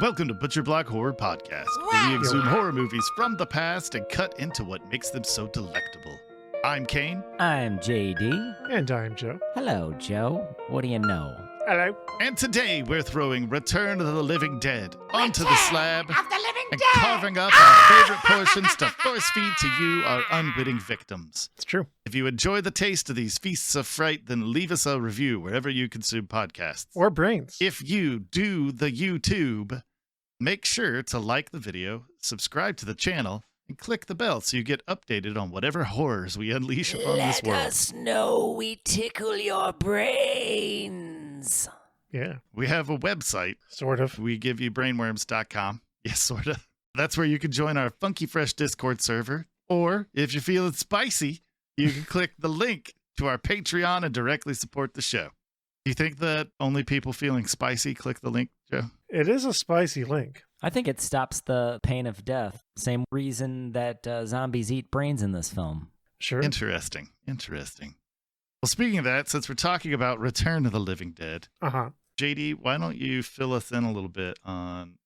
Welcome to Butcher Block Horror Podcast, where we exhume horror movies from the past and cut into what makes them so delectable. I'm Kane. I'm JD. And I'm Joe. Hello, Joe. What do you know? Hello. And today we're throwing Return of the Living Dead onto the slab and Dead. carving up our favorite portions to force feed to you, our unwitting victims. It's true. If you enjoy the taste of these feasts of fright, then leave us a review wherever you consume podcasts. Or brains. If you do the YouTube, make sure to like the video, subscribe to the channel, and click the bell so you get updated on whatever horrors we unleash upon this world. Let us know we tickle your brains. Yeah. We have a website. Sort of. We give you brainworms.com. Yes, sort of. That's where you can join our Funky Fresh Discord server. Or if you're feeling spicy, you can click the link to our Patreon and directly support the show. Do you think that only people feeling spicy click the link, Joe? It is a spicy link. I think it stops the pain of death. Same reason that zombies eat brains in this film. Sure. Interesting. Well, speaking of that, since we're talking about Return of the Living Dead, Uh-huh. JD, why don't you fill us in a little bit on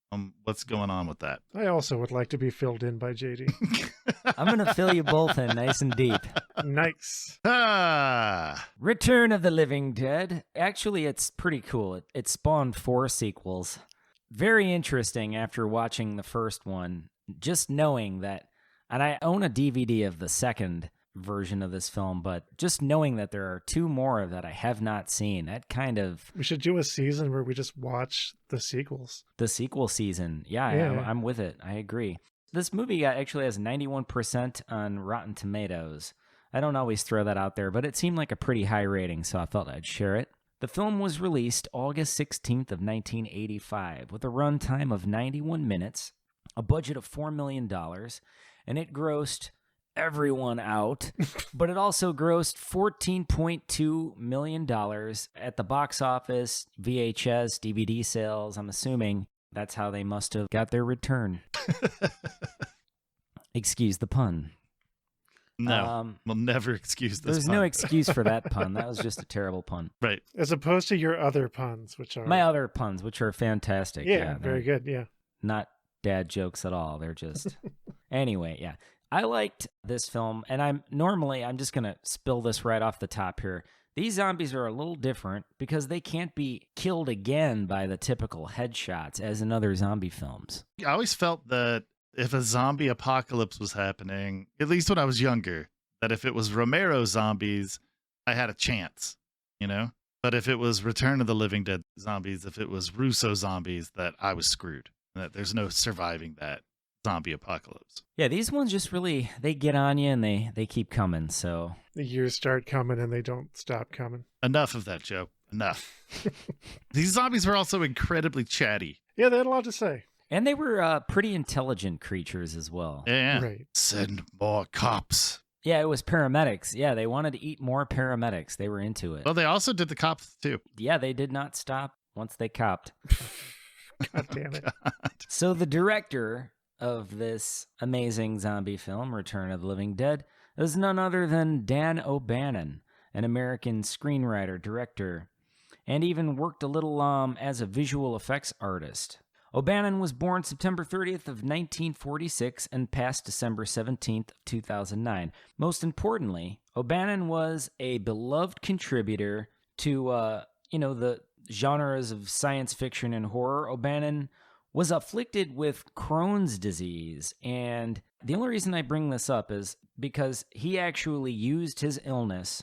what's going on with that? I also would like to be filled in by JD. I'm going to fill you both in nice and deep. Nice. Return of the Living Dead. Actually, it's pretty cool. It spawned 4 sequels. Very interesting after watching the first one. Just knowing that, and I own a DVD of the second version of this film, but just knowing that there are 2 more that I have not seen, that kind of... We should do a season where we just watch the sequels. The sequel season. Yeah. I'm with it. I agree. This movie actually has 91% on Rotten Tomatoes. I don't always throw that out there, but it seemed like a pretty high rating, so I thought I'd share it. The film was released August 16th of 1985 with a runtime of 91 minutes, a budget of $4 million, and it grossed everyone out, but it also grossed $14.2 million at the box office, VHS, DVD sales. I'm assuming that's how they must have got their return. Excuse the pun. No, we'll never excuse this There's pun. no excuse for that pun. That was just a terrible pun. Right. As opposed to your other puns, which are... My other puns, which are fantastic. Yeah, very good, yeah. Not dad jokes at all. They're just... Anyway, yeah. I liked this film, and I'm just going to spill this right off the top here. These zombies are a little different because they can't be killed again by the typical headshots as in other zombie films. I always felt that if a zombie apocalypse was happening, at least when I was younger, that if it was Romero zombies, I had a chance, you know? But if it was Return of the Living Dead zombies, if it was Russo zombies, that I was screwed. That there's no surviving that zombie apocalypse. Yeah, these ones just really, they get on you and they keep coming, so... The years start coming and they don't stop coming. Enough of that, Joe. Enough. These zombies were also incredibly chatty. Yeah, they had a lot to say. And they were pretty intelligent creatures as well. Yeah. Right. Send more cops. Yeah, it was paramedics. Yeah, they wanted to eat more paramedics. They were into it. Well, they also did the cops, too. Yeah, they did not stop once they copped. God damn it. So the director of this amazing zombie film, Return of the Living Dead, is none other than Dan O'Bannon, an American screenwriter, director, and even worked a little as a visual effects artist. O'Bannon was born September 30th of 1946 and passed December 17th of 2009. Most importantly, O'Bannon was a beloved contributor to, the genres of science fiction and horror. O'Bannon was afflicted with Crohn's disease, and the only reason I bring this up is because he actually used his illness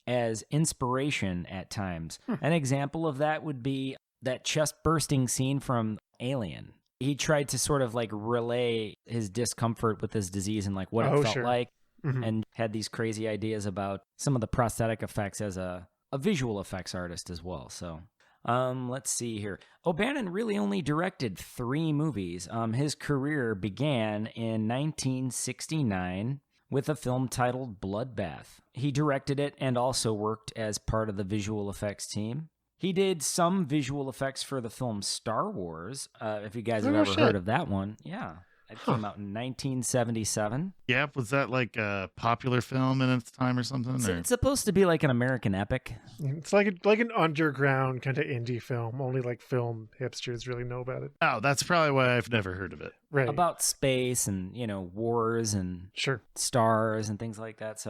as inspiration at times. An example of that would be that chest-bursting scene from Alien. He tried to sort of like relay his discomfort with his disease and like what it felt like, and had these crazy ideas about some of the prosthetic effects as a visual effects artist as well. So let's see here. O'Bannon really only directed 3 movies. His career began in 1969 with a film titled Bloodbath. He directed it and also worked as part of the visual effects team. He did some visual effects for the film Star Wars, if you guys have ever heard of that one. Yeah. That came out in 1977. Yeah, was that like a popular film in its time or something? It's, Or? it's supposed to be like an American epic. It's like an underground kind of indie film. Only like film hipsters really know about it. Oh, that's probably why I've never heard of it. Right. About space and, wars and Sure. stars and things like that.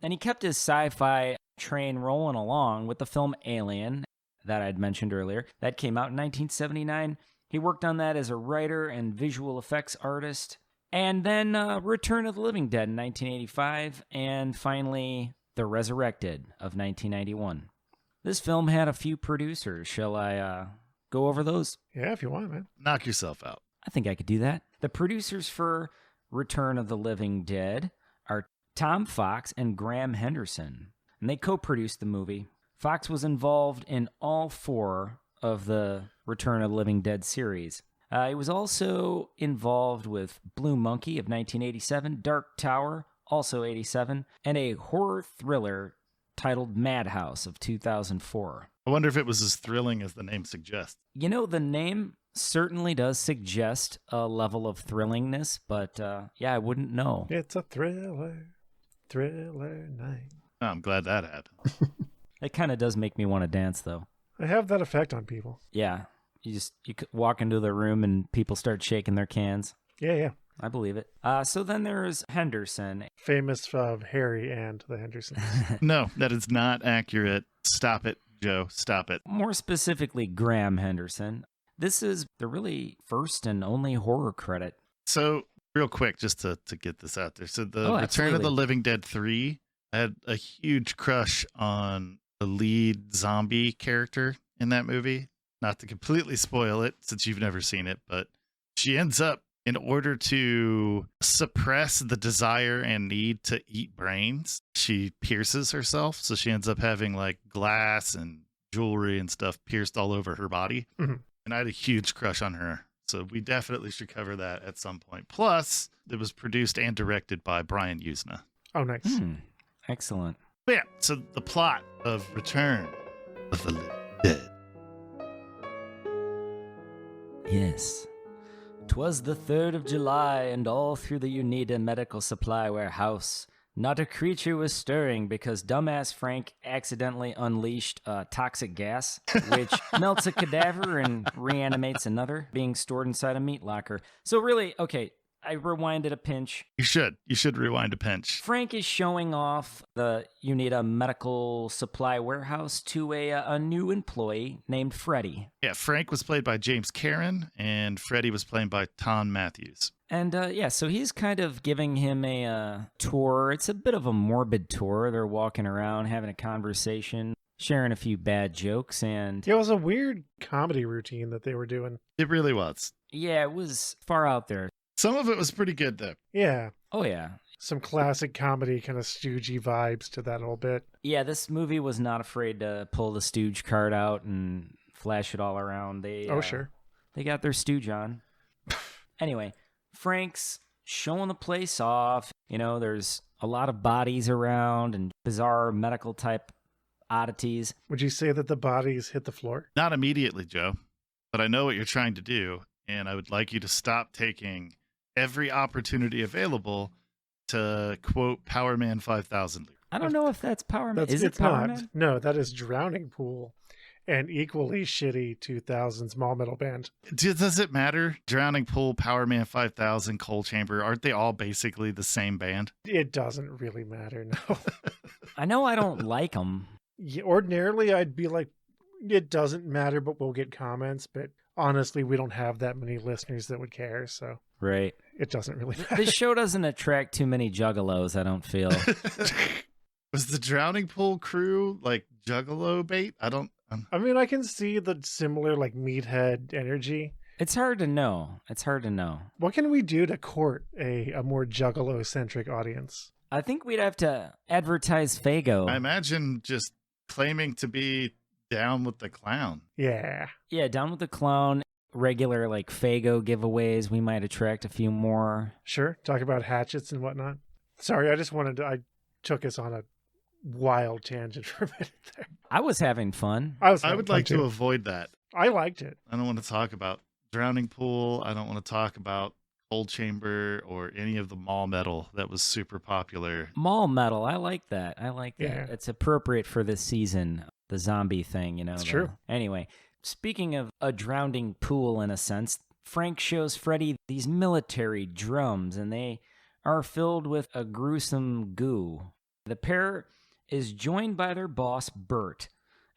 And he kept his sci-fi train rolling along with the film Alien that I'd mentioned earlier. That came out in 1979. He worked on that as a writer and visual effects artist. And then Return of the Living Dead in 1985. And finally, The Resurrected of 1991. This film had a few producers. Shall I go over those? Yeah, if you want, man. Knock yourself out. I think I could do that. The producers for Return of the Living Dead are Tom Fox and Graham Henderson, and they co-produced the movie. Fox was involved in all 4 of the Return of the Living Dead series. He was also involved with Blue Monkey of 1987, Dark Tower, also 87, and a horror thriller titled Madhouse of 2004. I wonder if it was as thrilling as the name suggests. The name certainly does suggest a level of thrillingness, but I wouldn't know. It's a thriller night. Oh, I'm glad that happened. It kind of does make me want to dance, though. I have that effect on people. Yeah, you could walk into the room and people start shaking their cans. Yeah. I believe it. So then there's Henderson. Famous of Harry and the Hendersons. No, that is not accurate. Stop it, Joe. Stop it. More specifically, Graham Henderson. This is the really first and only horror credit. So, real quick, just to get this out there. So, the Return of absolutely. the Living Dead 3 had a huge crush on the lead zombie character in that movie. Not to completely spoil it, since you've never seen it, but she ends up, in order to suppress the desire and need to eat brains, she pierces herself. So she ends up having like glass and jewelry and stuff pierced all over her body. Mhm. And I had a huge crush on her. So we definitely should cover that at some point. Plus, it was produced and directed by Brian Usna. Oh, nice. Excellent. But yeah, so the plot of Return of the Living Dead. Yes. 'Twas the 3rd of July, and all through the Unida medical supply warehouse, not a creature was stirring because dumbass Frank accidentally unleashed toxic gas, which melts a cadaver and reanimates another, being stored inside a meat locker. So really, okay, I rewinded a pinch. You should rewind a pinch. Frank is showing off the Unida medical supply warehouse to a new employee named Freddie. Yeah, Frank was played by James Karen, and Freddie was played by Tom Matthews. And so he's kind of giving him a tour. It's a bit of a morbid tour. They're walking around, having a conversation, sharing a few bad jokes, and Yeah, it was a weird comedy routine that they were doing. It really was. yeah, it was far out there. Some of it was pretty good, though. Yeah. Oh, yeah. Some classic comedy kind of stoogey vibes to that a little bit. Yeah, this movie was not afraid to pull the stooge card out and flash it all around. They Sure. They got their stooge on. Anyway, Frank's showing the place off. There's a lot of bodies around and bizarre medical type oddities. Would you say that the bodies hit the floor? Not immediately, Joe, but I know what you're trying to do, and I would like you to stop taking every opportunity available to quote Power Man 5000. I don't know if that's Power Man. Is it it's Power not. Man? No, that is Drowning Pool, an equally shitty 2000s mall metal band. Does it matter? Drowning Pool, Power Man 5000, Coal Chamber, aren't they all basically the same band? It doesn't really matter, no. I know I don't like them. Yeah, ordinarily, I'd be like, it doesn't matter, but we'll get comments. But honestly, we don't have that many listeners that would care, so Right. it doesn't really matter. This show doesn't attract too many juggalos, I don't feel. Was the Drowning Pool crew like Juggalo bait? I mean, I can see the similar, like, meathead energy. It's hard to know. What can we do to court a more juggalo-centric audience? I think we'd have to advertise Fago. I imagine just claiming to be down with the clown. Yeah. Yeah, down with the clown. Regular, like, Fago giveaways. We might attract a few more. Sure. Talk about hatchets and whatnot. Sorry, I took us on a wild tangent for a minute there. I was having fun. I having would fun like too. to avoid that. I liked it. I don't want to talk about Drowning Pool. I don't want to talk about Cold Chamber or any of the mall metal that was super popular. Mall metal. I like that. I like that. Yeah. It's appropriate for this season. The zombie thing, you know. It's true. Anyway, speaking of a drowning pool in a sense, Frank shows Freddy these military drums, and they are filled with a gruesome goo. The pair is joined by their boss, Bert,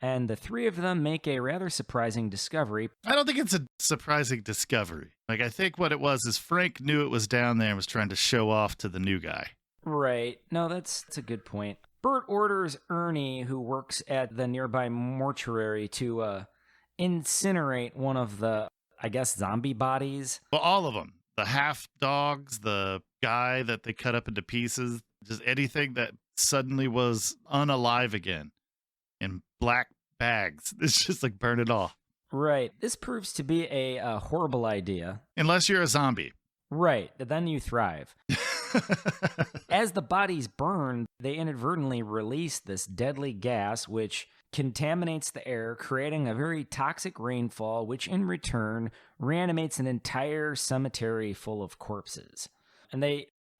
and the three of them make a rather surprising discovery. I don't think it's a surprising discovery. Like, I think what it was is Frank knew it was down there and was trying to show off to the new guy. Right. No, that's a good point. Bert orders Ernie, who works at the nearby mortuary, to incinerate one of the, I guess, zombie bodies. Well, all of them. The half dogs, the guy that they cut up into pieces, just anything that suddenly was unalive again in black bags. It's just like burn it all. Right. This proves to be a horrible idea. Unless you're a zombie. Right. Then you thrive. As the bodies burn, they inadvertently release this deadly gas, which contaminates the air, creating a very toxic rainfall, which in return reanimates an entire cemetery full of corpses. And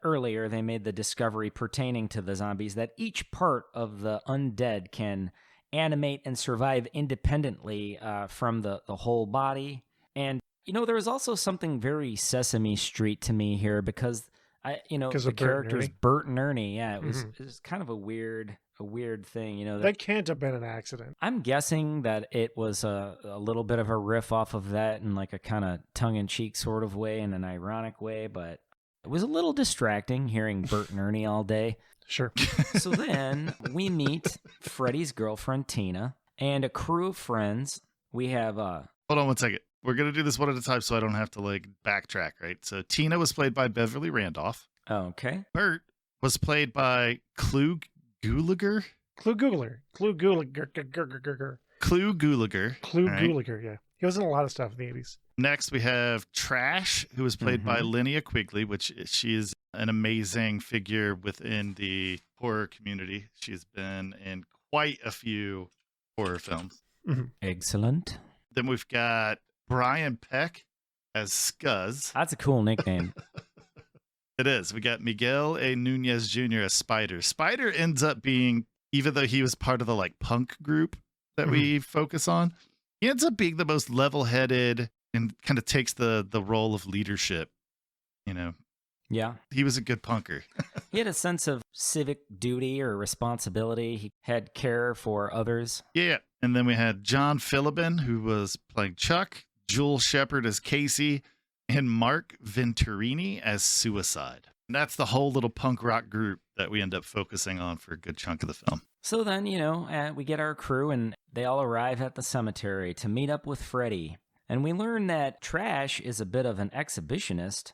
earlier they made the discovery pertaining to the zombies that each part of the undead can animate and survive independently from the whole body. And, you know, there is also something very Sesame Street to me here because, the characters Bert and Ernie, yeah, it was kind of a weird thing, you know. That can't have been an accident. I'm guessing that it was a little bit of a riff off of that in like a kind of tongue-in-cheek sort of way, in an ironic way, but it was a little distracting hearing Bert and Ernie all day. Sure. So then we meet Freddy's girlfriend, Tina, and a crew of friends. We have... Hold on one second. We're going to do this one at a time so I don't have to, like, backtrack, right? So Tina was played by Beverly Randolph. Okay. Bert was played by Clu Gulager. Clu Gulager. Yeah. He was in a lot of stuff in the 80s. Next, we have Trash, who was played by Linnea Quigley, which she is an amazing figure within the horror community. She's been in quite a few horror films. Mm-hmm. Excellent. Then we've got Brian Peck as Scuzz. That's a cool nickname. It is. We got Miguel A. Nunez Jr. as Spider. Spider ends up being, even though he was part of the like punk group that we focus on, he ends up being the most level-headed and kind of takes the role of leadership, you know. Yeah. He was a good punker. He had a sense of civic duty or responsibility. He had care for others. Yeah. And then we had John Philbin, who was playing Chuck, Jewel Shepard as Casey, and Mark Venturini as Suicide. And that's the whole little punk rock group that we end up focusing on for a good chunk of the film. So then, you know, we get our crew and they all arrive at the cemetery to meet up with Freddy. And we learn that Trash is a bit of an exhibitionist.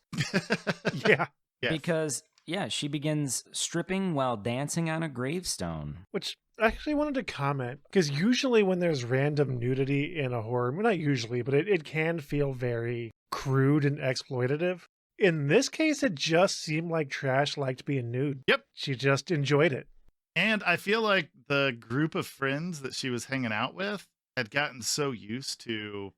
Yeah. Because, she begins stripping while dancing on a gravestone. Which I actually wanted to comment, because usually when there's random nudity in a horror, well, not usually, but it can feel very crude and exploitative. In this case, it just seemed like Trash liked being nude. Yep. She just enjoyed it. And I feel like the group of friends that she was hanging out with had gotten so used to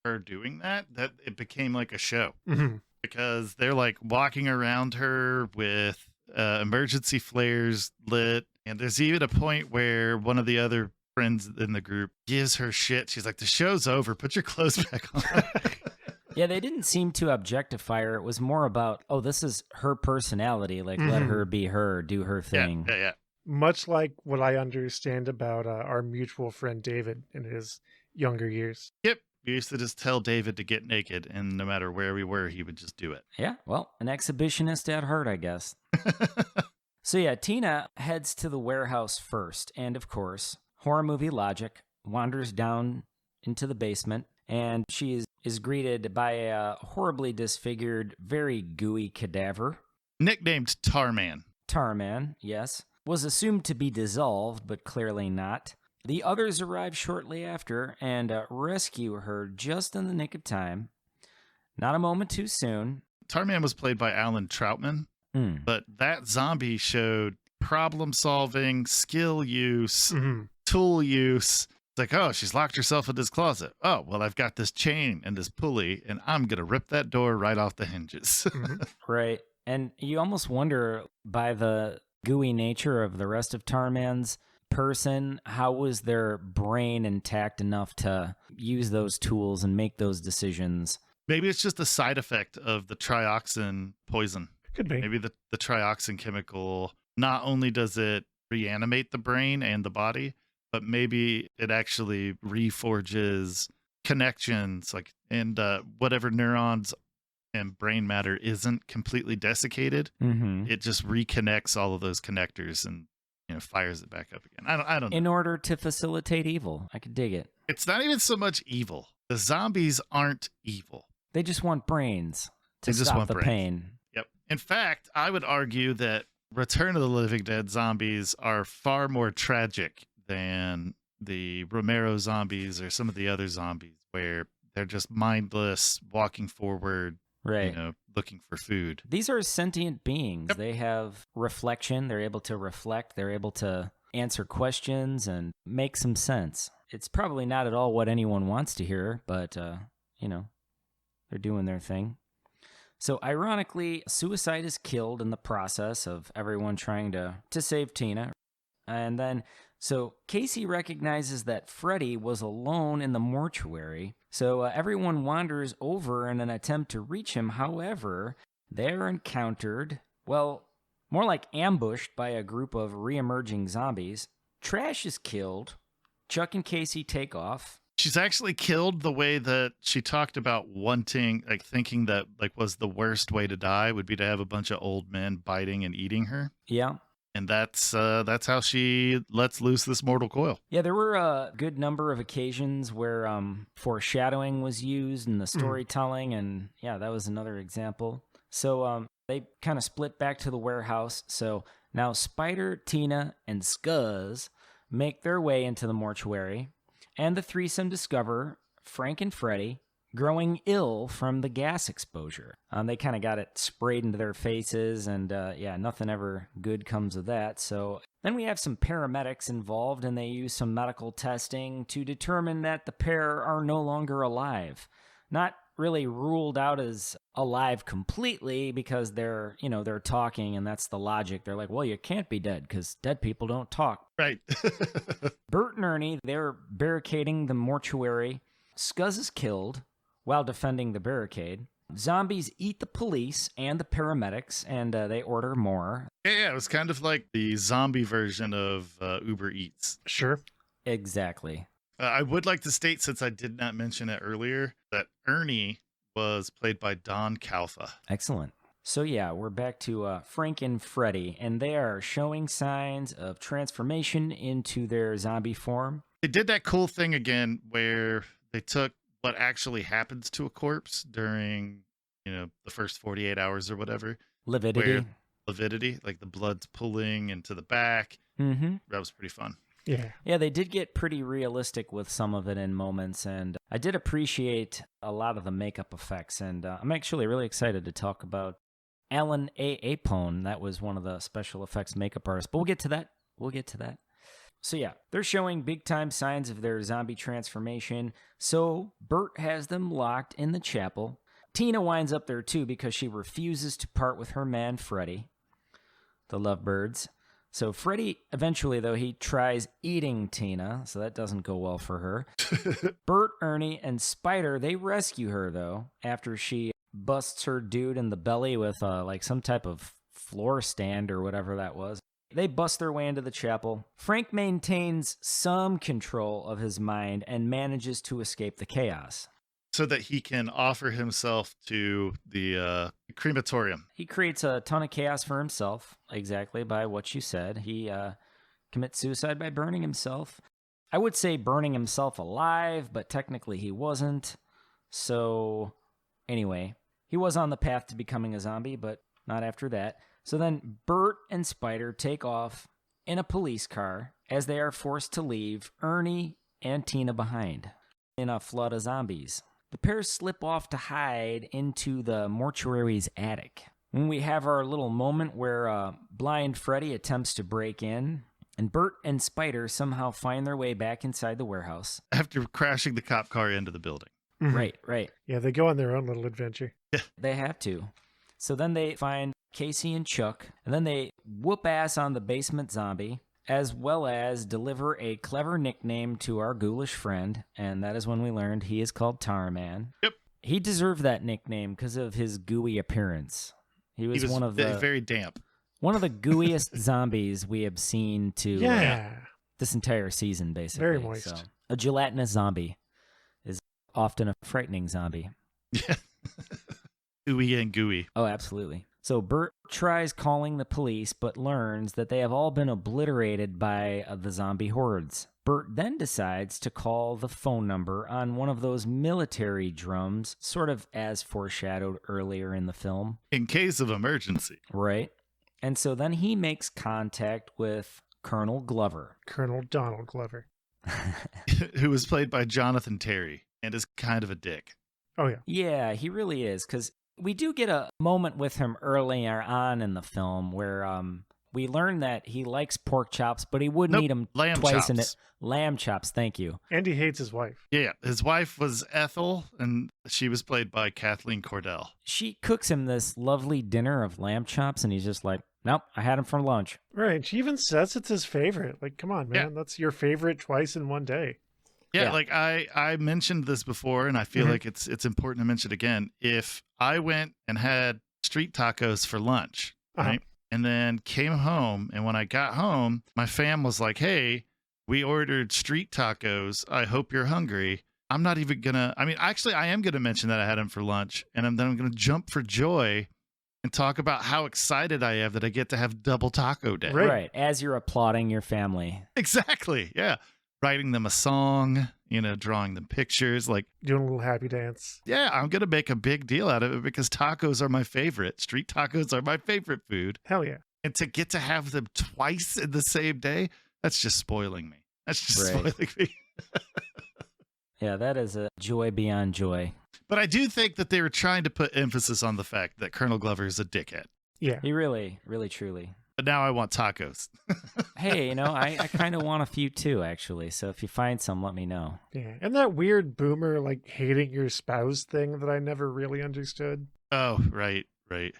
her doing that it became like a show. Mm-hmm. Because they're like walking around her with emergency flares lit. And there's even a point where one of the other friends in the group gives her shit. She's like, the show's over. Put your clothes back on. Yeah, they didn't seem to objectify her. It was more about, this is her personality. Like, let her be her, do her thing. Yeah. Much like what I understand about our mutual friend David in his younger years. Yep. We used to just tell David to get naked, and no matter where we were, he would just do it. Yeah, well, an exhibitionist at heart, I guess. So Tina heads to the warehouse first, and of course, horror movie logic, wanders down into the basement, and she is greeted by a horribly disfigured, very gooey cadaver. Nicknamed Tarman. Tarman, yes. Was assumed to be dissolved, but clearly not. The others arrive shortly after and rescue her just in the nick of time. Not a moment too soon. Tarman was played by Alan Troutman, but that zombie showed problem solving, skill use, tool use. It's like, oh, she's locked herself in this closet. Oh, well, I've got this chain and this pulley, and I'm going to rip that door right off the hinges. Right. And you almost wonder, by the gooey nature of the rest of Tarman's person, how was their brain intact enough to use those tools and make those decisions? Maybe it's just a side effect of the trioxin poison. Could be. Maybe the trioxin chemical, not only does it reanimate the brain and the body, but maybe it actually reforges connections, like, and whatever neurons and brain matter isn't completely desiccated, it just reconnects all of those connectors and, you know, fires it back up again. I don't know. In order to facilitate evil. I could dig it. It's not even so much evil. The zombies aren't evil. They just want brains to They just stop want the brains. pain. Yep. In fact, I would argue that Return of the Living Dead zombies are far more tragic than the Romero zombies or some of the other zombies, where they're just mindless, walking forward, Right. you know, looking for food. These are sentient beings. Yep. They have reflection. They're able to reflect. They're able to answer questions and make some sense. It's probably not at all what anyone wants to hear, but, you know, they're doing their thing. So, ironically, suicide is killed in the process of everyone trying to save Tina. And then, so Casey recognizes that Freddy was alone in the mortuary. So everyone wanders over in an attempt to reach him. However, they're encountered, well, more like ambushed by a group of re-emerging zombies. Trash is killed. Chuck and Casey take off. She's actually killed the way that she talked about wanting, like thinking that like was the worst way to die would be to have a bunch of old men biting and eating her. Yeah. And that's how she lets loose this mortal coil. Yeah, there were a good number of occasions where foreshadowing was used in the storytelling, and yeah, that was another example. So they kind of split back to the warehouse. So now Spider, Tina, and Scuzz make their way into the mortuary, and the threesome discover Frank and Freddy growing ill from the gas exposure. They kind of got it sprayed into their faces, and yeah, nothing ever good comes of that. So then we have some paramedics involved, and they use some medical testing to determine that the pair are no longer alive. Not really ruled out as alive completely, because they're talking, and that's the logic. They're like, well, you can't be dead because dead people don't talk. Right. Bert and Ernie, they're barricading the mortuary. Scuzz is killed while defending the barricade. Zombies eat the police and the paramedics, and they order more. Yeah, it was kind of like the zombie version of Uber Eats. Sure. Exactly. I would like to state, since I did not mention it earlier, that Ernie was played by Don Calfa. Excellent. So yeah, we're back to Frank and Freddy, and they are showing signs of transformation into their zombie form. They did that cool thing again where they took what actually happens to a corpse during, the first 48 hours or whatever. Lividity. Lividity, like the blood's pulling into the back. Mm-hmm. That was pretty fun. Yeah. Yeah, they did get pretty realistic with some of it in moments, and I did appreciate a lot of the makeup effects, and I'm actually really excited to talk about Alan A. Apone. That was one of the special effects makeup artists, but we'll get to that. So yeah, they're showing big-time signs of their zombie transformation, so Bert has them locked in the chapel. Tina winds up there too because she refuses to part with her man, Freddy. The lovebirds. So Freddy, eventually though, he tries eating Tina, so that doesn't go well for her. Bert, Ernie, and Spider, they rescue her though, after she busts her dude in the belly with like some type of floor stand or whatever that was. They bust their way into the chapel. Frank maintains some control of his mind and manages to escape the chaos. So that he can offer himself to the crematorium. He creates a ton of chaos for himself, exactly by what you said. He commits suicide by burning himself. I would say burning himself alive, but technically he wasn't. So anyway, he was on the path to becoming a zombie, but not after that. So then Bert and Spider take off in a police car as they are forced to leave Ernie and Tina behind in a flood of zombies. The pair slip off to hide into the mortuary's attic. When we have our little moment where blind Freddy attempts to break in, And Bert and Spider somehow find their way back inside the warehouse. After crashing the cop car into the building. Mhm. Right. Yeah, they go on their own little adventure. They have to. So then they find Casey and Chuck, and then they whoop ass on the basement zombie, as well as deliver a clever nickname to our ghoulish friend, and that is when we learned he is called Tarman. Yep. He deserved that nickname because of his gooey appearance. He was one of the very damp. one of the gooeyest zombies we have seen this entire season, basically. Very moist. So, a gelatinous zombie is often a frightening zombie. Yeah. Ooey and gooey. Oh, absolutely. So Bert tries calling the police, but learns that they have all been obliterated by the zombie hordes. Bert then decides to call the phone number on one of those military drums, sort of as foreshadowed earlier in the film. In case of emergency. Right. And so then he makes contact with Colonel Glover. Colonel Donald Glover. Who was played by Jonathan Terry and is kind of a dick. Oh, yeah. Yeah, he really is, because we do get a moment with him earlier on in the film where we learn that he likes pork chops, but he wouldn't eat them lamb twice in chops. it. Lamb chops, thank you. And he hates his wife. Yeah, his wife was Ethel, and she was played by Kathleen Cordell. She cooks him this lovely dinner of lamb chops, and he's just like, nope, I had them for lunch. Right. She even says it's his favorite. Like, come on, man. Yeah. That's your favorite twice in one day. Yeah, Yeah. like I mentioned this before, and I feel like it's important to mention it again. If I went and had street tacos for lunch, right, and then came home, and when I got home, my fam was like, "Hey, we ordered street tacos. I hope you're hungry." I'm not even gonna. I mean, actually, I am gonna mention that I had them for lunch, and then I'm gonna jump for joy and talk about how excited I am that I get to have double taco day. Right. As you're applauding your family. Exactly. Yeah. Writing them a song, drawing them pictures. Like, Doing a little happy dance. yeah, I'm going to make a big deal out of it because tacos are my favorite. Street tacos are my favorite food. Hell yeah. And to get to have them twice in the same day, that's just spoiling me. That's just Right. spoiling me. Yeah, that is a joy beyond joy. But I do think that they were trying to put emphasis on the fact that Colonel Glover is a dickhead. Yeah. He really, really, truly. But now I want tacos. Hey, I kind of want a few too, actually. So if you find some, let me know. Yeah. And that weird boomer, like, hating your spouse thing that I never really understood. Oh, right.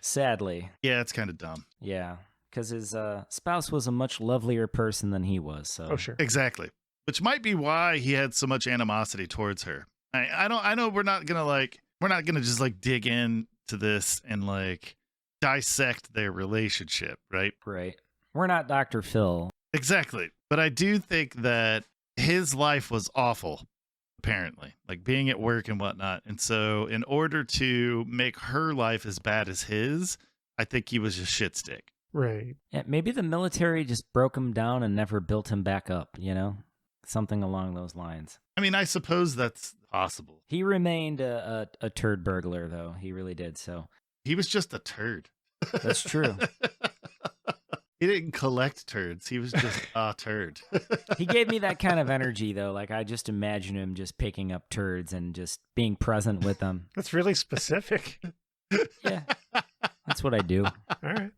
Sadly, Yeah, it's kind of dumb. yeah, because his spouse was a much lovelier person than he was. So Oh, sure. Exactly. Which might be why he had so much animosity towards her. I know we're not gonna just like dig into this and like dissect their relationship, right? Right. We're not Dr. Phil. Exactly. But I do think that his life was awful, apparently, like being at work and whatnot. And so in order to make her life as bad as his, I think he was a shit stick. Right. Yeah, maybe the military just broke him down and never built him back up, Something along those lines. I mean, I suppose that's possible. He remained a turd burglar, though. He really did, so. He was just a turd. That's true. He didn't collect turds. He was just a turd. He gave me that kind of energy, though. Like, I just imagine him just picking up turds and just being present with them. That's really specific. Yeah, that's what I do. All right.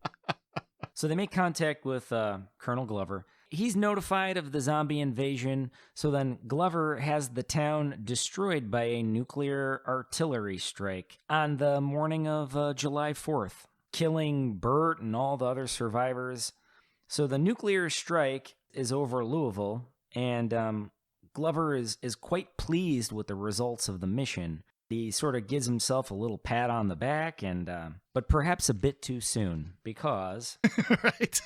So they make contact with Colonel Glover. He's notified of the zombie invasion, so then Glover has the town destroyed by a nuclear artillery strike on the morning of July 4th, killing Bert and all the other survivors. So the nuclear strike is over Louisville, and Glover is quite pleased with the results of the mission. He sort of gives himself a little pat on the back, but perhaps a bit too soon, because Right.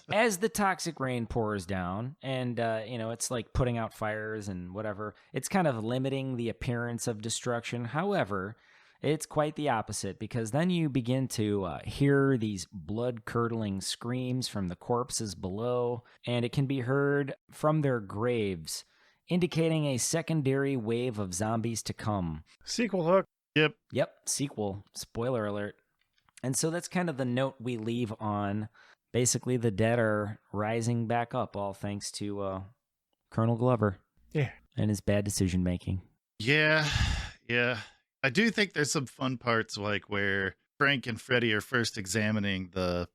as the toxic rain pours down, and it's like putting out fires and whatever, it's kind of limiting the appearance of destruction. However, it's quite the opposite, because then you begin to hear these blood-curdling screams from the corpses below, and it can be heard from their graves, indicating a secondary wave of zombies to come. Sequel hook. Yep. Yep, sequel. Spoiler alert. And so that's kind of the note we leave on. Basically, the dead are rising back up, all thanks to Colonel Glover. Yeah. And his bad decision making. Yeah. I do think there's some fun parts like where Frank and Freddie are first examining the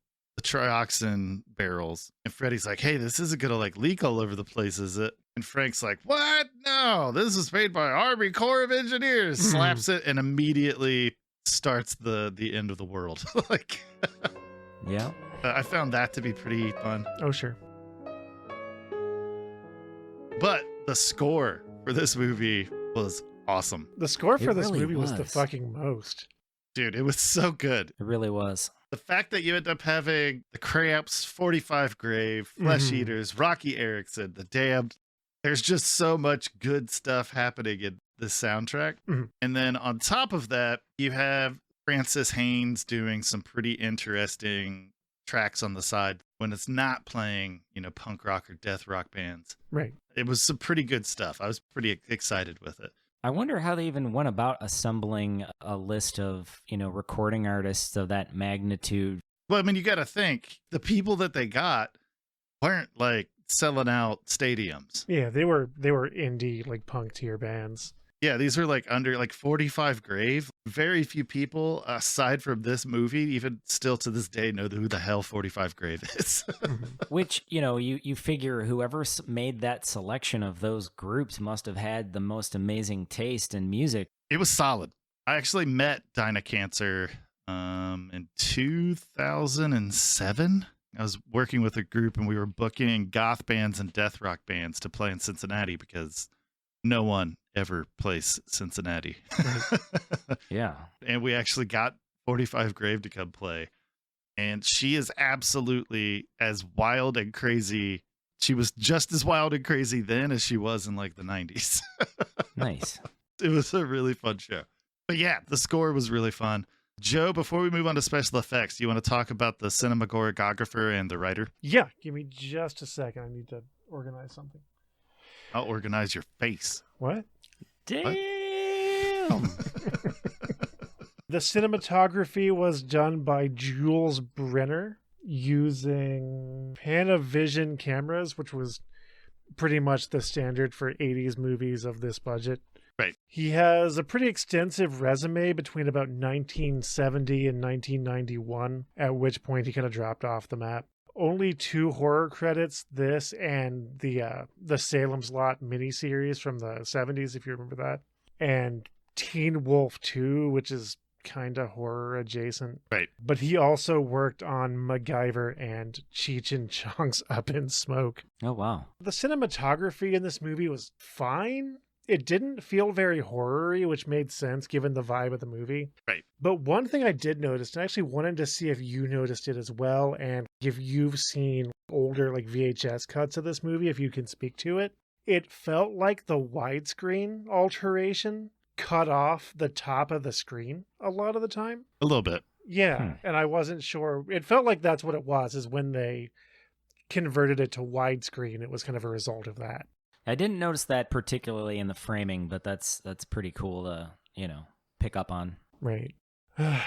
trioxin barrels. And Freddy's like, hey, this isn't gonna like leak all over the place, is it? And Frank's like, what? No, this is made by Army Corps of Engineers. Slaps it and immediately starts the end of the world. Like, Yeah. I found that to be pretty fun. Oh, sure. But the score for this movie was awesome. The score for It this really movie was the was. fucking most. Dude, it was so good. It really was. The fact that you end up having the Cramps, 45 Grave, Flesh Mhm. Eaters, Rocky Erickson, The Damned, there's just so much good stuff happening in this soundtrack. Mhm. And then on top of that, you have Francis Haynes doing some pretty interesting tracks on the side when it's not playing, punk rock or death rock bands. Right. It was some pretty good stuff. I was pretty excited with it. I wonder how they even went about assembling a list of, recording artists of that magnitude. Well, I mean, you got to think the people that they got weren't like selling out stadiums. Yeah, they were indie like punk tier bands. Yeah, these are like under like 45 Grave. Very few people aside from this movie, even still to this day, know who the hell 45 Grave is. Which, you figure whoever made that selection of those groups must have had the most amazing taste in music. It was solid. I actually met Dinah Cancer in 2007. I was working with a group and we were booking goth bands and death rock bands to play in Cincinnati because no one ever plays Cincinnati. Yeah. And we actually got 45 Grave to come play. And she is absolutely as wild and crazy. She was just as wild and crazy then as she was in like the 90s. Nice. It was a really fun show. But yeah, the score was really fun. Joe, before we move on to special effects, do you want to talk about the cinematographer and the writer? Yeah, give me just a second. I need to organize something. I'll organize your face. What? Damn. The cinematography was done by Jules Brenner using Panavision cameras, which was pretty much the standard for 80s movies of this budget. Right. He has a pretty extensive resume between about 1970 and 1991, at which point he kind of dropped off the map. Only 2 horror credits, this and the Salem's Lot miniseries from the 70s, if you remember that. And Teen Wolf 2, which is kind of horror adjacent. Right. But he also worked on MacGyver and Cheech and Chong's Up in Smoke. Oh, wow. The cinematography in this movie was fine. It didn't feel very horror-y, which made sense given the vibe of the movie. Right. But one thing I did notice, and I actually wanted to see if you noticed it as well, and if you've seen older like VHS cuts of this movie, if you can speak to it, it felt like the widescreen alteration cut off the top of the screen a lot of the time. A little bit. Yeah, and I wasn't sure. It felt like that's what it was, is when they converted it to widescreen, it was kind of a result of that. I didn't notice that particularly in the framing, but that's pretty cool to, pick up on. Right. I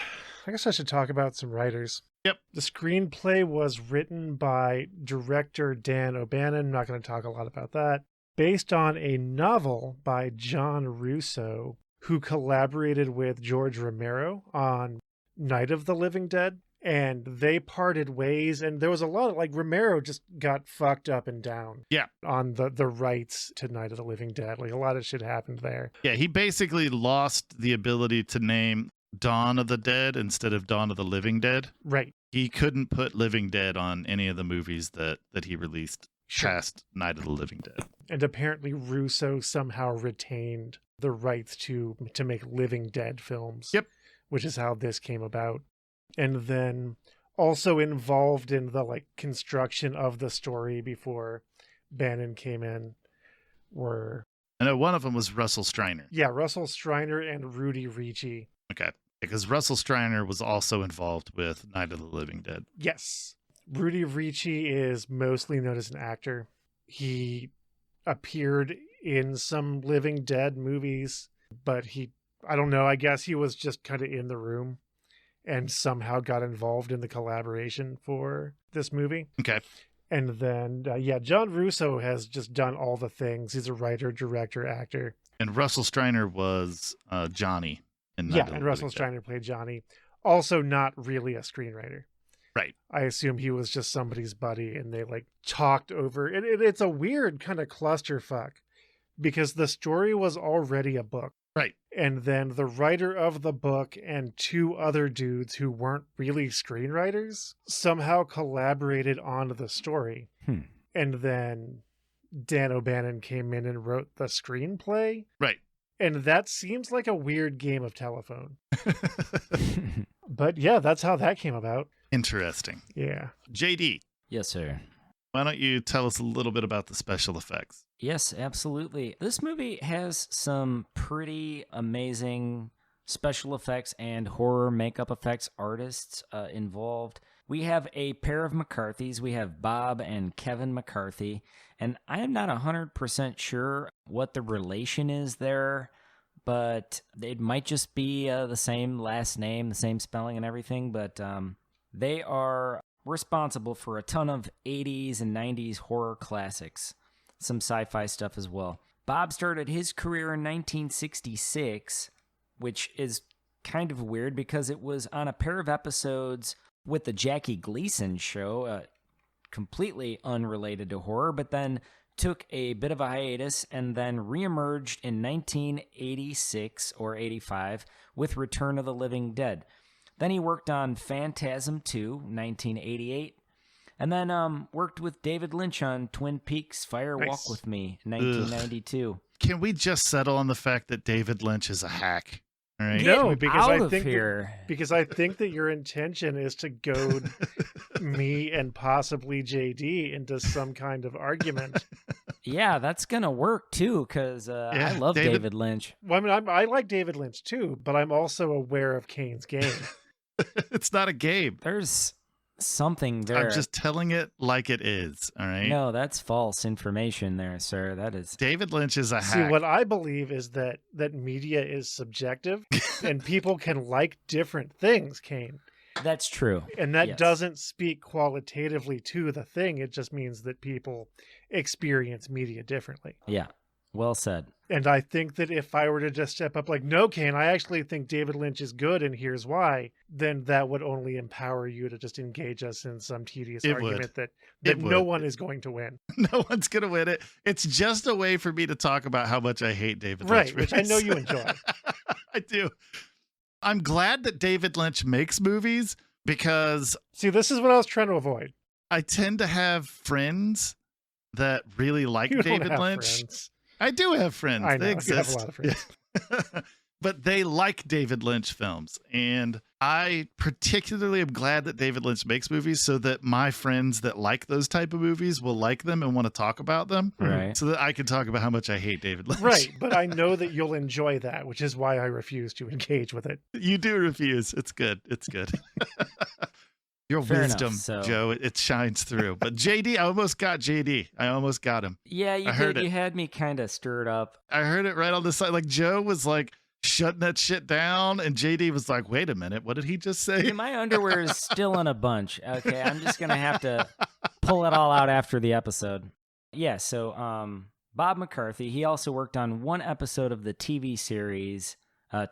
guess I should talk about some writers. Yep. The screenplay was written by director Dan O'Bannon. I'm not going to talk a lot about that. Based on a novel by John Russo, who collaborated with George Romero on Night of the Living Dead. And they parted ways, and there was a lot of, like, Romero just got fucked up and down. Yeah. On the rights to Night of the Living Dead. Like, a lot of shit happened there. Yeah, he basically lost the ability to name Dawn of the Dead instead of Dawn of the Living Dead. Right. He couldn't put Living Dead on any of the movies that he released past Night of the Living Dead. And apparently Russo somehow retained the rights to make Living Dead films. Yep. Which is how this came about. And then also involved in the construction of the story before Bannon came in were... I know one of them was Russell Streiner. Yeah, Russell Streiner and Rudy Ricci. Okay. Because Russell Streiner was also involved with Night of the Living Dead. Yes. Rudy Ricci is mostly known as an actor. He appeared in some Living Dead movies, but I don't know, I guess he was just kind of in the room and somehow got involved in the collaboration for this movie. Okay. And then, John Russo has just done all the things. He's a writer, director, actor. And Russell Streiner was Johnny in Night of the and Russell Living Dead. Streiner played Johnny. Also not really a screenwriter. Right. I assume he was just somebody's buddy and they like talked over it. It's a weird kind of clusterfuck because the story was already a book. Right. And then the writer of the book and two other dudes who weren't really screenwriters somehow collaborated on the story. And then Dan O'Bannon came in and wrote the screenplay. Right. And that seems like a weird game of telephone. But yeah, that's how that came about. Interesting. Yeah. JD, Yes, sir. why don't you tell us a little bit about the special effects? Yes, absolutely. This movie has some pretty amazing special effects and horror makeup effects artists involved. We have a pair of McCarthys. We have Bob and Kevin McCarthy. And I am not 100% sure what the relation is there, but it might just be the same last name, the same spelling and everything. But they are responsible for a ton of 80s and 90s horror classics. Some sci-fi stuff as well. Bob started his career in 1966, which is kind of weird because it was on a pair of episodes with the Jackie Gleason show, completely unrelated to horror, but then took a bit of a hiatus and then reemerged in 1986 or 85 with Return of the Living Dead. Then he worked on Phantasm 2, 1988. And then worked with David Lynch on Twin Peaks Fire Walk Nice. with Me, 1992. Can we just settle on the fact that David Lynch is a hack? All right. No, Get because out I of think here. because I think that your intention is to goad me and possibly JD into some kind of argument. Yeah, that's going to work too, because I love David Lynch. Well, I mean, I like David Lynch too, but I'm also aware of Kane's game. It's not a game. There's something there. I'm just telling it like it is. All right. No, that's false information there, sir. That is. David Lynch is a See, hack. what I believe is that media is subjective and people can like different things, Kane. That's true. And that Yes. doesn't speak qualitatively to the thing. It just means that people experience media differently. Yeah. Well said. And I think that if I were to just step up like, no, Kane, I actually think David Lynch is good and here's why, then that would only empower you to just engage us in some tedious It argument would. that It no would. one is going to win. No one's going to win it. It's just a way for me to talk about how much I hate David Right, Lynch. which I know you enjoy. I do. I'm glad that David Lynch makes movies because See, this is what I was trying to avoid. I tend to have friends that really like You David don't have Lynch. friends. I do have friends. I know, They you have a exist. lot of friends. But they like David Lynch films. And I particularly am glad that David Lynch makes movies so that my friends that like those type of movies will like them and want to talk about them. Right. So that I can talk about how much I hate David Lynch. Right, but I know that you'll enjoy that, which is why I refuse to engage with it. You do refuse. It's good. It's good. Your Fair enough, wisdom, so- Joe, it shines through. But JD, I almost got JD. I almost got him. Yeah, you I heard did. it. You had me kind of stirred up. I heard it right on the side. Like Joe was like shutting that shit down, and JD was like, "Wait a minute, what did he just say?" Yeah, my underwear is still in a bunch. Okay, I'm just gonna have to pull it all out after the episode. Yeah, so Bob McCarthy, he also worked on one episode of the TV series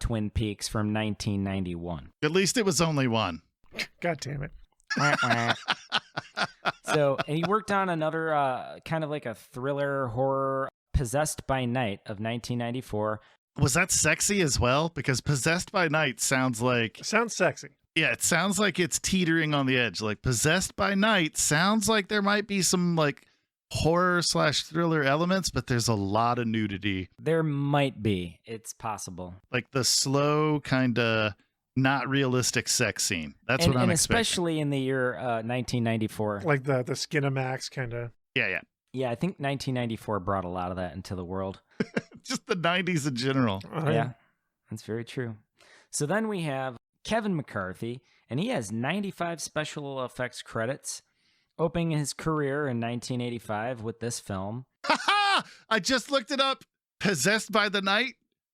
Twin Peaks from 1991. At least it was only one. God damn it. So and he worked on another kind of like a thriller horror, Possessed by Night of 1994. Was that sexy as well? Because Possessed by Night sounds like, Sounds sexy. yeah, it sounds like it's teetering on the edge. Like Possessed by Night sounds like there might be some like horror / thriller elements, but there's a lot of nudity. There might be. It's possible. Like the slow kind of not realistic sex scene. That's what I'm and expecting. especially in the year 1994. Like the Skinamax kind of. Yeah. Yeah, I think 1994 brought a lot of that into the world. Just the 90s in general. Yeah, that's very true. So then we have Kevin McCarthy, and he has 95 special effects credits, opening his career in 1985 with this film. I just looked it up. Possessed by the Night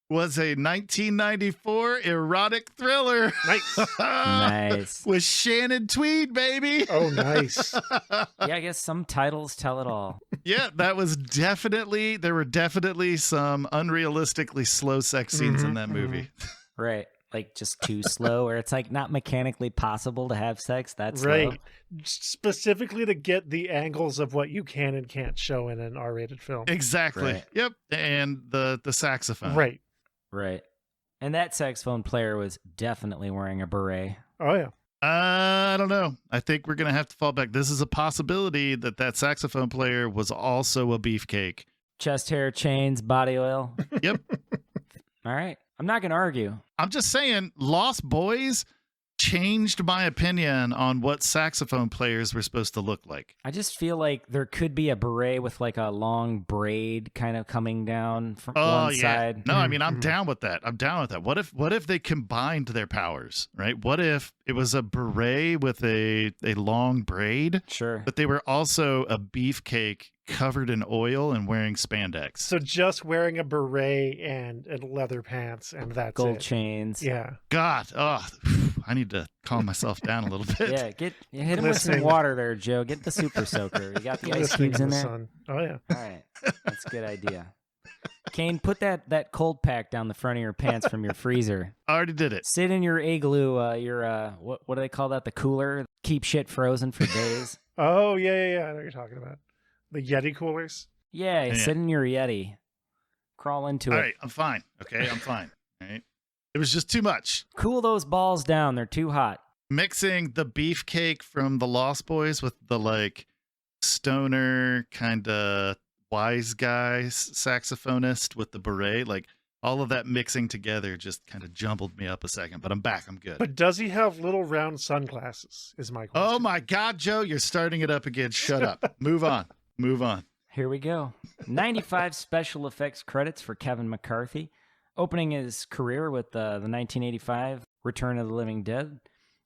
was a 1994 erotic thriller. Nice. Nice. With Shannon Tweed, baby. Oh, nice. Yeah, I guess some titles tell it all. Yeah, there were definitely some unrealistically slow sex scenes in that movie. Right. like just too slow, or it's like not mechanically possible to have sex that slow. Right. Specifically to get the angles of what you can and can't show in an R-rated film. Exactly. Right. Yep. And the saxophone. Right. Right. And that saxophone player was definitely wearing a beret. Oh, yeah. I don't know. I think we're gonna have to fall back. This is a possibility that saxophone player was also a beefcake. Chest hair, chains, body oil. Yep. All right. I'm not going to argue. I'm just saying, Lost Boys changed my opinion on what saxophone players were supposed to look like. I just feel like there could be a beret with like a long braid kind of coming down from one side. No, I mean, I'm down with that. I'm down with that. What if they combined their powers, right? What if it was a beret with a long braid, Sure. but they were also a beefcake covered in oil and wearing spandex? So just wearing a beret and leather pants, and that's Gold it. chains. Yeah. God, I need to calm myself down a little bit. Yeah, hit him with some Glistening. water there, Joe. Get the super soaker. You got the ice Glistening cubes in in the there? sun. Oh, yeah. All right. That's a good idea. Kane, put that cold pack down the front of your pants from your freezer. I already did it. Sit in your igloo, what do they call that? The cooler? Keep shit frozen for days. Oh, yeah. I know what you're talking about. The Yeti coolers. Yeah, Yeah. sit in your Yeti. Crawl into All it. right, I'm fine. Okay, I'm fine. All right. It was just too much. Cool those balls down. They're too hot. Mixing the beefcake from the Lost Boys with the like stoner kind of wise guy saxophonist with the beret, like all of that mixing together just kind of jumbled me up a second, but I'm back. I'm good. But does he have little round sunglasses, is my question. Oh my God, Joe, you're starting it up again. Shut up. Move on. Move on. Here we go. 95 special effects credits for Kevin McCarthy, opening his career with the 1985 Return of the Living Dead.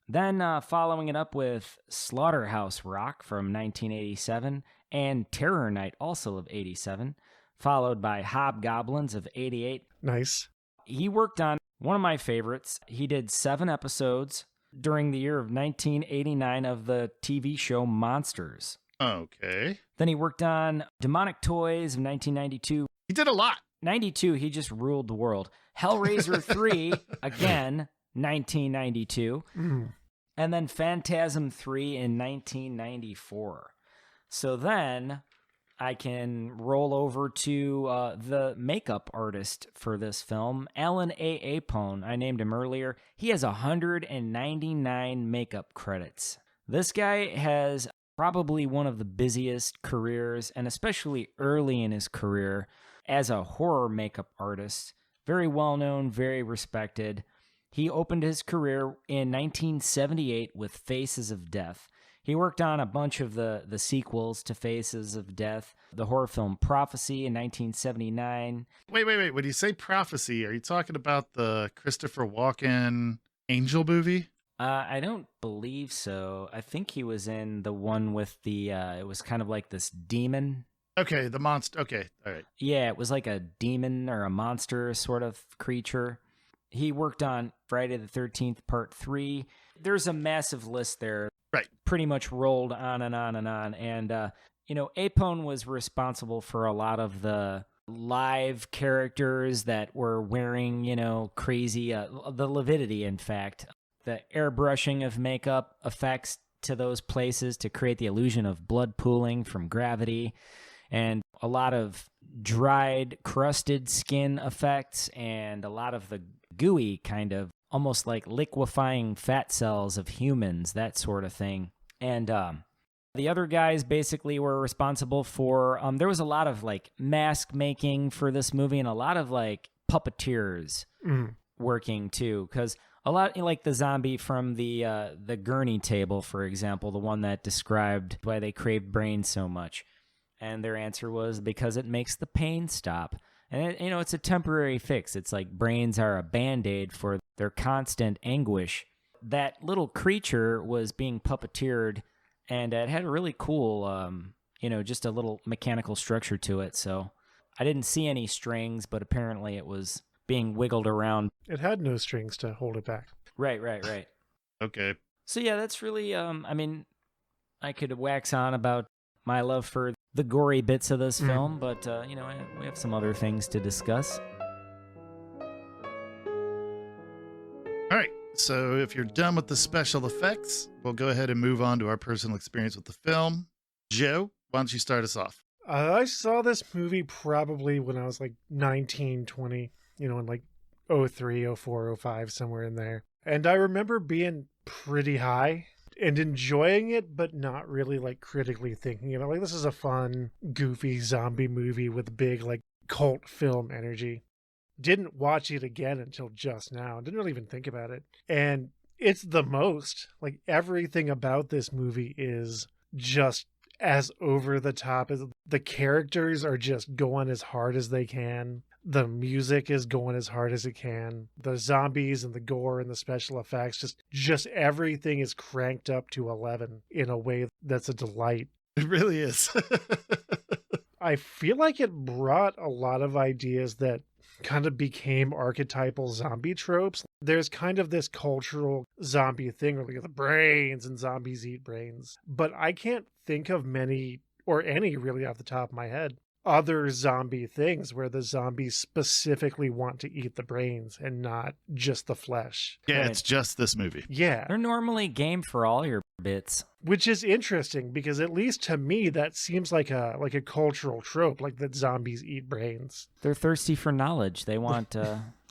Then following it up with Slaughterhouse Rock from 1987 and Terror Night, also of 87, followed by Hobgoblins of 88. Nice. He worked on one of my favorites. He did 7 episodes during the year of 1989 of the TV show Monsters. Okay. Then he worked on Demonic Toys of 1992. He did a lot. 92, he just ruled the world. Hellraiser 3, again, 1992. Mm. And then Phantasm 3 in 1994. So then I can roll over to the makeup artist for this film, Alan A. Apone. I named him earlier. He has 199 makeup credits. This guy has probably one of the busiest careers, and especially early in his career, as a horror makeup artist. Very well known, very respected. He opened his career in 1978 with Faces of Death. He worked on a bunch of the sequels to Faces of Death, the horror film Prophecy in 1979. Wait. When you say Prophecy, are you talking about the Christopher Walken Angel movie? I don't believe so. I think he was in the one with the, it was kind of like this demon. Okay, the monster. Okay, all right. Yeah, it was like a demon or a monster sort of creature. He worked on Friday the 13th, Part 3. There's a massive list there. Right. Pretty much rolled on and on and on. And, Apone was responsible for a lot of the live characters that were wearing, crazy, the lividity, in fact. The airbrushing of makeup effects to those places to create the illusion of blood pooling from gravity, and a lot of dried, crusted skin effects, and a lot of the gooey kind of almost like liquefying fat cells of humans, that sort of thing. And the other guys basically were responsible for, there was a lot of like mask making for this movie and a lot of like puppeteers working too, because a lot like the zombie from the gurney table, for example, the one that described why they craved brains so much. And their answer was because it makes the pain stop. And, it's a temporary fix. It's like brains are a Band-Aid for their constant anguish. That little creature was being puppeteered, and it had a really cool, just a little mechanical structure to it. So I didn't see any strings, but apparently it was being wiggled around. It had no strings to hold it back. Right. Okay. So yeah, that's really, I could wax on about my love for the gory bits of this film, but, we have some other things to discuss. So if you're done with the special effects, we'll go ahead and move on to our personal experience with the film. Joe, why don't you start us off? I saw this movie probably when I was like 19, 20, in like 03, 04, 05, somewhere in there. And I remember being pretty high and enjoying it, but not really like critically thinking about like, this is a fun, goofy zombie movie with big like cult film energy. Didn't watch it again until just now. Didn't really even think about it. And it's the most. Like everything about this movie is just as over the top as the characters are just going as hard as they can. The music is going as hard as it can. The zombies and the gore and the special effects, just everything is cranked up to 11 in a way that's a delight. It really is. I feel like it brought a lot of ideas that kind of became archetypal zombie tropes. There's kind of this cultural zombie thing where we get the brains and zombies eat brains. But I can't think of many or any really off the top of my head other zombie things where the zombies specifically want to eat the brains and not just the flesh. Yeah, Right. it's just this movie. Yeah, They're normally game for all your bits. which is interesting because at least to me that seems like a cultural trope, like that zombies eat brains. They're thirsty for knowledge. They want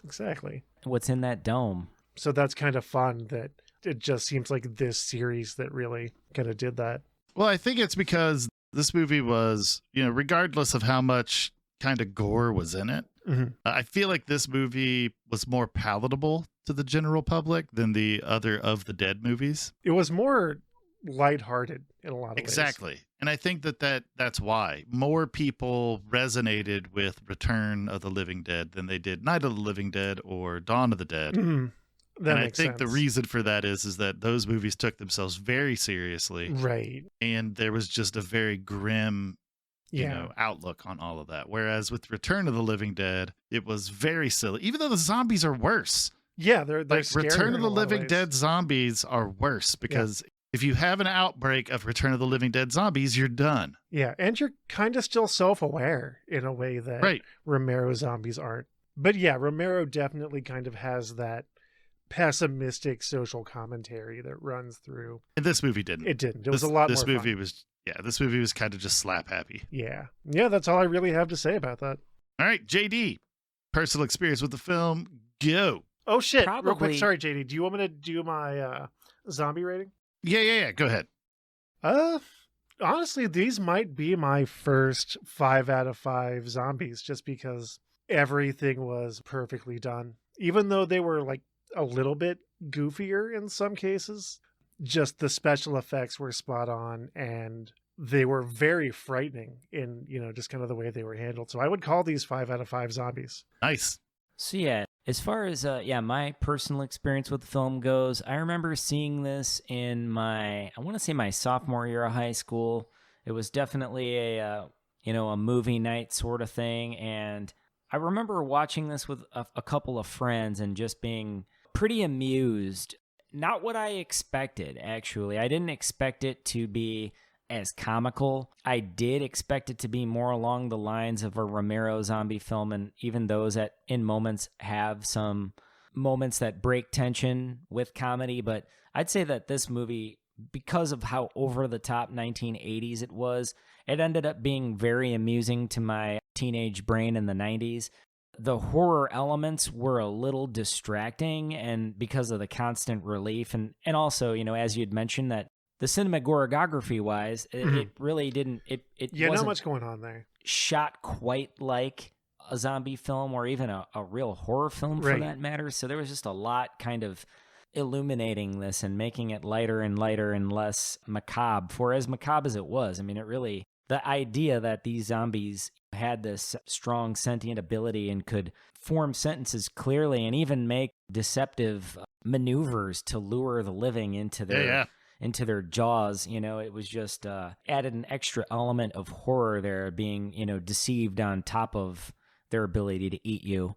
Exactly. what's in that dome. So that's kind of fun that it just seems like this series that really kind of did that. Well, I think it's because this movie was, regardless of how much kind of gore was in it, I feel like this movie was more palatable to the general public than the other of the Dead movies. It was more lighthearted in a lot of ways. Exactly. And I think that's why more people resonated with Return of the Living Dead than they did Night of the Living Dead or Dawn of the Dead. That and I makes think the sense. reason for that is that those movies took themselves very seriously, Right. and there was just a very grim Yeah. outlook on all of that. Whereas with Return of the Living Dead, it was very silly, even though the zombies are worse. Yeah, they're Like scarier Return in of a the lot Living ways. Dead zombies are worse because if you have an outbreak of Return of the Living Dead zombies, you're done. Yeah, and you're kind of still self-aware in a way that Right. Romero zombies aren't. But yeah, Romero definitely kind of has that pessimistic social commentary that runs through. And this movie didn't. It didn't. It was a lot This more movie fun. this movie was kind of just slap happy. Yeah. Yeah, that's all I really have to say about that. All right, JD, personal experience with the film, go. Oh shit. Real Probably- quick, sorry JD, do you want me to do my zombie rating? Yeah, go ahead. Honestly, these might be my first 5 out of 5 zombies just because everything was perfectly done. Even though they were like a little bit goofier in some cases, just the special effects were spot on and they were very frightening in, just kind of the way they were handled. So I would call these 5 out of 5 zombies. Nice. So yeah, as far as my personal experience with the film goes, I remember seeing this in I want to say my sophomore year of high school. It was definitely a movie night sort of thing, and I remember watching this with a couple of friends and just being pretty amused. Not what I expected, actually. I didn't expect it to be as comical. I did expect it to be more along the lines of a Romero zombie film, and even those that in moments have some moments that break tension with comedy. But I'd say that this movie, because of how over the top 1980s it was, it ended up being very amusing to my teenage brain in the 90s. The horror elements were a little distracting, and because of the constant relief, and also, as you'd mentioned, that the cinematography wise, it really didn't. It Yeah, wasn't not much going on there. shot quite like a zombie film or even a real horror film for Right. that matter. So there was just a lot kind of illuminating this and making it lighter and lighter and less macabre. For as macabre as it was, I mean, it really, the idea that these zombies had this strong sentient ability and could form sentences clearly and even make deceptive maneuvers to lure the living into their into their jaws, it was just added an extra element of horror there, being, deceived on top of their ability to eat you.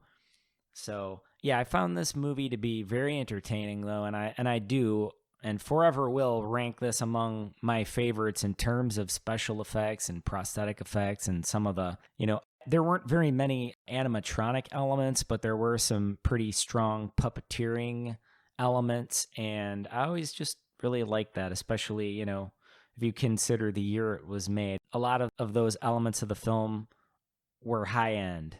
So, yeah, I found this movie to be very entertaining, though, and I do, and forever will, rank this among my favorites in terms of special effects and prosthetic effects and some of the, there weren't very many animatronic elements, but there were some pretty strong puppeteering elements, and I always just really like that, especially, you know, if you consider the year it was made. A lot of those elements of the film were high end.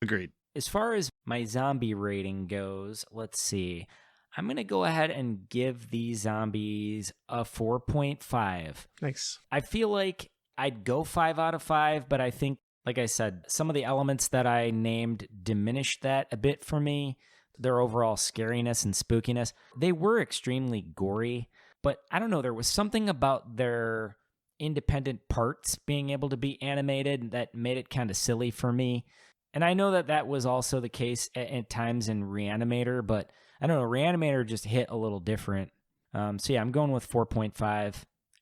Agreed. As far as my zombie rating goes, let's see. I'm going to go ahead and give these zombies a 4.5. Nice. I feel like I'd go 5 out of 5, but I think, like I said, some of the elements that I named diminished that a bit for me. Their overall scariness and spookiness. They were extremely gory, but I don't know, there was something about their independent parts being able to be animated that made it kind of silly for me. And I know that that was also the case at times in Reanimator, but I don't know, Reanimator just hit a little different. So yeah, I'm going with 4.5,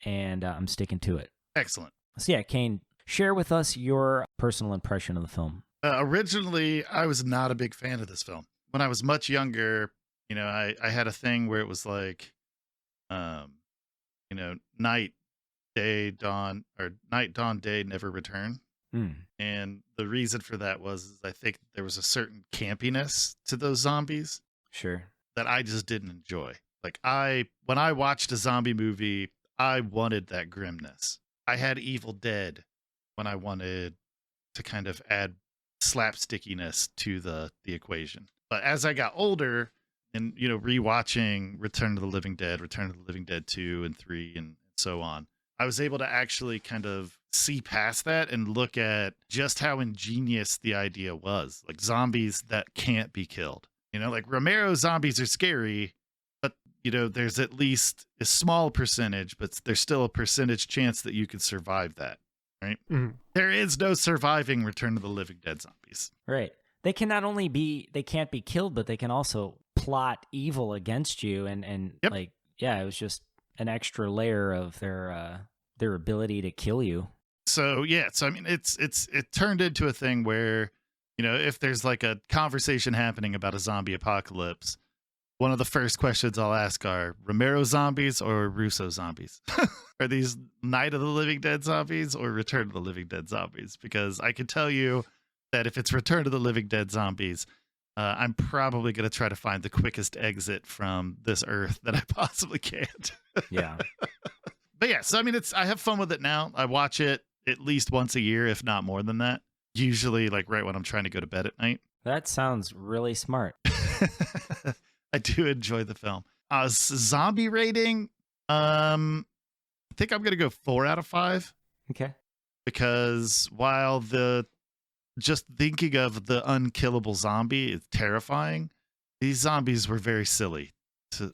and I'm sticking to it. Excellent. So yeah, Kane, share with us your personal impression of the film. Originally, I was not a big fan of this film. When I was much younger, you know, I had a thing where it was like, you know, night, day, dawn, or night, dawn, day, never return. And the reason for that was I think there was a certain campiness to those zombies. Sure. That I just didn't enjoy. Like when I watched a zombie movie, I wanted that grimness. I had Evil Dead when I wanted to kind of add slapstickiness to the equation. But as I got older and, you know, rewatching Return of the Living Dead 2 and 3 and so on, I was able to actually kind of see past that and look at just how ingenious the idea was. Like zombies that can't be killed. You know, like Romero zombies are scary, but, you know, there's at least a small percentage, but there's still a percentage chance that you could survive that, right? Mm-hmm. There is no surviving Return of the Living Dead zombies. Right. They can not only they can't be killed, but they can also plot evil against you. And Yep. like, yeah, it was just an extra layer of their ability to kill you. So, yeah. So, I mean, it turned into a thing where, you know, if there's like a conversation happening about a zombie apocalypse, one of the first questions I'll ask are Romero zombies or Russo zombies? Are these Night of the Living Dead zombies or Return of the Living Dead zombies? Because I can tell you that if it's Return of the Living Dead zombies, I'm probably going to try to find the quickest exit from this earth that I possibly can. Yeah. But yeah, so I mean, I have fun with it now. I watch it at least once a year, if not more than that. Usually like right when I'm trying to go to bed at night. That sounds really smart. I do enjoy the film. Zombie rating, I think I'm going to go 4 out of 5. Okay. Because while just thinking of the unkillable zombie is terrifying, these zombies were very silly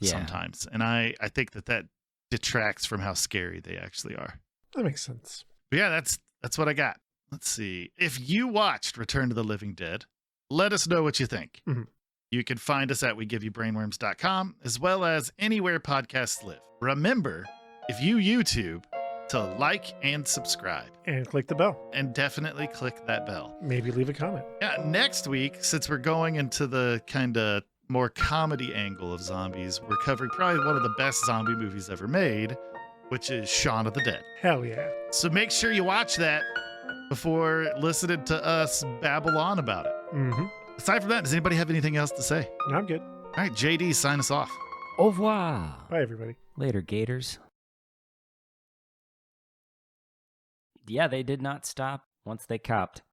sometimes. And I think that detracts from how scary they actually are. That makes sense. But yeah, that's what I got. Let's see. If you watched Return to the Living Dead, let us know what you think. Mm-hmm. You can find us at WeGiveYouBrainworms.com, as well as anywhere podcasts live. Remember, if you YouTube, to like and subscribe. And click the bell. And definitely click that bell. Maybe leave a comment. Yeah, next week, since we're going into the kind of more comedy angle of zombies, we're covering probably one of the best zombie movies ever made, which is Shaun of the Dead. Hell yeah. So make sure you watch that before listening to us babble on about it. Mm-hmm. Aside from that, does anybody have anything else to say? No, I'm good. All right, JD, sign us off. Au revoir. Bye, everybody. Later, Gators. Yeah, they did not stop once they copped.